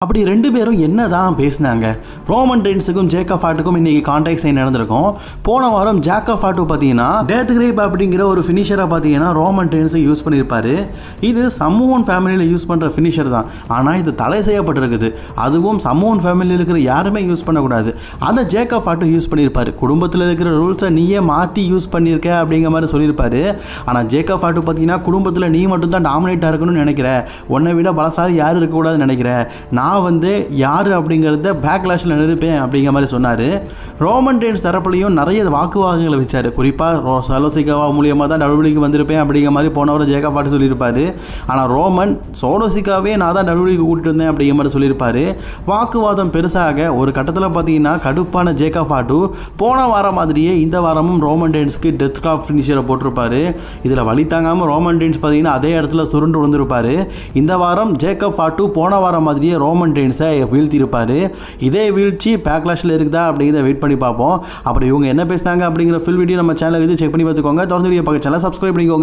அப்படி ரெண்டு பேரும் என்னதான் பேசினாங்க. ரோமன் ரெயின்ஸுக்கும் ஜேக்கப் ஹார்ட்டுக்கும் இன்னைக்கு கான்டாக்ட் சைன் நடந்திருக்கும். போன வாரம் ஜேக்கப் ஹார்ட் பார்த்தீங்கன்னா டெத் கிரேப் அப்படிங்கிற ஒரு ஃபினிஷரை பார்த்தீங்கன்னா ரோமன் ரெயின்ஸை யூஸ் பண்ணியிருப்பாரு. இது சம்மோன் ஃபேமிலியில் யூஸ் பண்ணுற ஃபினிஷர் தான். ஆனால் இது தடை செய்யப்பட்டிருக்குது. அதுவும் சம்மோன் ஃபேமிலியில் இருக்கிற யாருமே யூஸ் பண்ணக்கூடாது. அதை ஜேக்கப் ஹார்ட்டும் யூஸ் பண்ணியிருப்பாரு. குடும்பத்தில் இருக்கிற ரூல்ஸை நீயே மாற்றி யூஸ் பண்ணியிருக்க அப்படிங்கிற மாதிரி சொல்லியிருப்பாரு. ஆனால் ஜேக்கப் ஹார்ட் பார்த்தீங்கன்னா குடும்பத்தில் நீ மட்டும் தான் டாமினேட்டாக இருக்கணும்னு நினைக்கிற, உன்னை விட பலசாரி யாரும் இருக்கக்கூடாதுன்னு நினைக்கிறேன், நான் வந்து யார் அப்படிங்கிறத பேக்லாஷில் நிறுப்பேன் அப்படிங்கிற மாதிரி சொன்னார். ரோமன் ரெயின்ஸ் தரப்புலையும் நிறைய வாக்குவாதங்களை வச்சார். குறிப்பாக சோலோசிகாவா மூலியமாக தான் டபிள்யூக்கு வந்திருப்பேன் அப்படிங்கிற மாதிரி போனவர் ஜேக்கப் ஹார்ட் சொல்லியிருப்பார். ஆனால் ரோமன் சோலோசிகாவே நான் தான் டபிள்யூக்கு கூட்டிட்டு வந்தேன் அப்படிங்கிற மாதிரி சொல்லியிருப்பார். வாக்குவாதம் பெருசாக ஒரு கட்டத்தில் பார்த்தீங்கன்னா கடுப்பான ஜேக்கப் ஹார்ட் போன வாரம் மாதிரியே இந்த வாரமும் ரோமன் ரெயின்ஸ்க்கு டெத் கிராப் ஃபினிஷரை போட்டிருப்பாரு. இதில் வழி தாங்காமல் ரோமன் ரெயின்ஸ் பார்த்தீங்கன்னா அதே இடத்துல சுருண்டு விழுந்திருப்பார். இந்த வாரம் ஜேக்கப் ஹார்ட் போன வாரம் மாதிரியே ரோமன் ரெயின்ஸை வீழ்த்தியிருப்பார். இதே வீழ்ச்சி பேக்லாஷில் இருக்குதா அப்படிங்கிறத வெயிட் பண்ணி பார்ப்போம். அப்புறம் இவங்க என்ன பேசினாங்க அப்படிங்கிற ஃபுல் வீடியோ நம்ம சேனலில் செக் பண்ணி பார்த்துக்கோங்க. தொடர்ந்து வீடியோ பார்க்க சேனல் சப்ஸ்கிரைப் பண்ணிக்கோங்க.